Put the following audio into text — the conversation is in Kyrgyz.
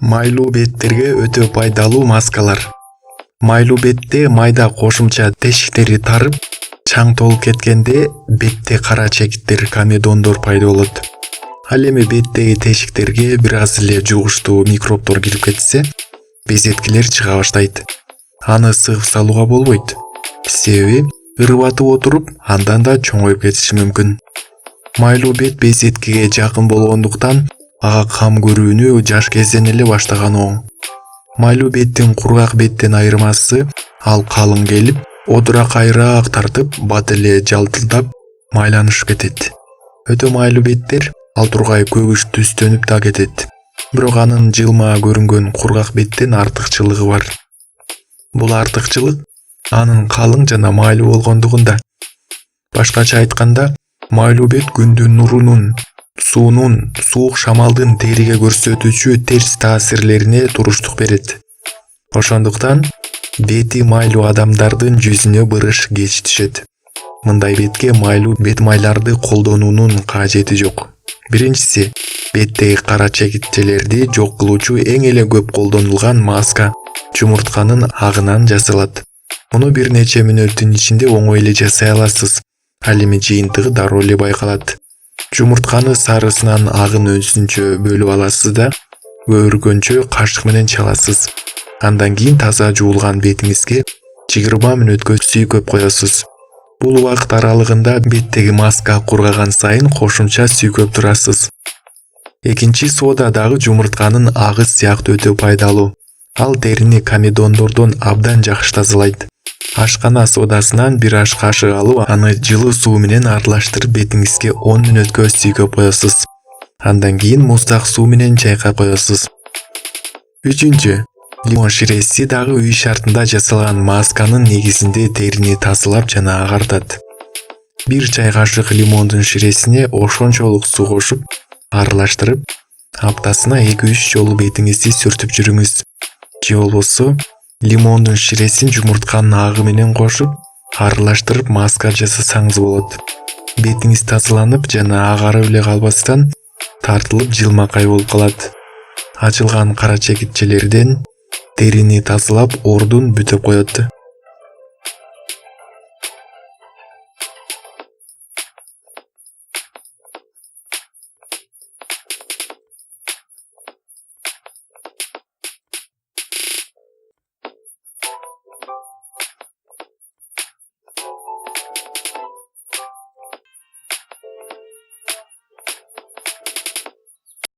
Майлуу беттерге өтө пайдалуу маскалар. Майлуу бетте майда кошумча тешиктери тарып, чаң толуп кеткенде бетте кара чекиттер, комедондор пайда болот. Ал эми беттеги тешиктерге бир аз эле жугуштуу микробдор кирип кетсе, безеткилер чыга баштайт. Аны сыгып салууга болбойт. Себеби ырыбатып отуруп, андан да чоңоюп кетиши мүмкүн. Майлуу бет безеткиге жакын болгондуктан ага кам көрүүнү жаш кезден эле баштаган оң. Майлуу беттин кургак беттен айырмасы, ал калың келип, одура кайраак тартып, бат эле жалтылдап майланышып кетет. Өтө майлуу беттер ал тургай көгүш түстөнүп да кетет. Бирок анын жылма көрүнгөн кургак беттен артыкчылыгы бар. Бул артыкчылык анын калың жана майлуу болгондугунда. Башкача айтканда, майлуу бет күндүн нурунун, суунун, суук шамалдын териге көрсөтүүчү терс таасирлерине туруштук берет. Ошондуктан бети майлуу адамдардын жүзүнө бырыш кеч түшөт. Мындай бетке майлуу бет майларды колдонуунун кажети жок. Биринчиси, беттеги кара чекитчелерди жок кылуучу эң эле көп колдонулган маска жумуртканын агынан жасалат. Муну бир нече мүнөттүн ичинде оңой эле жасай аласыз. Ал эми жыйынтыгы дароо эле байкалат. Жумуртканы сарысынан агын өзүнчө бөлүп аласыз да, өөргөнчө кашык менен чаласыз. Андан кийин таза жуулган бетиңизге 20 мүнөткө сүйкөп коесуз. Бул убакыт аралыгында беттеги маска кургаган сайын кошумча сүйкөп турасыз. Экинчи сода дагы жумуртканын агы сыяктуу өтө пайдалуу. Ал терини комедондордон абдан жакшы тазалайт. Ашкана содасынан бир аш кашык алып, аны жылуу суу менен аралаштырып бетиңизге 10 мүнөткө сүйкөп коесуз. Андан кийин муздак суу менен чайкап коесуз. Үчүнчү, лимон ширеси дагы үй шартында жасалган масканын негизинде терини тазалап жана агартат. Бир чай кашык лимондун ширесине ошончолук суу кошуп, аралаштырып, аптасына 2-3 жолу бетиңизди сүртүп жүрүңүз. Же болбосо, лимондун ширесин жумуртканын агы менен кошуп, аралаштырып маска жасасаңыз болот. Бетиңиз тазаланып жана агарып эле калбастан тартылып жылмакай болуп калат. Ачылган кара чекитчелерден терини тазалап, ордун бүтөп коет.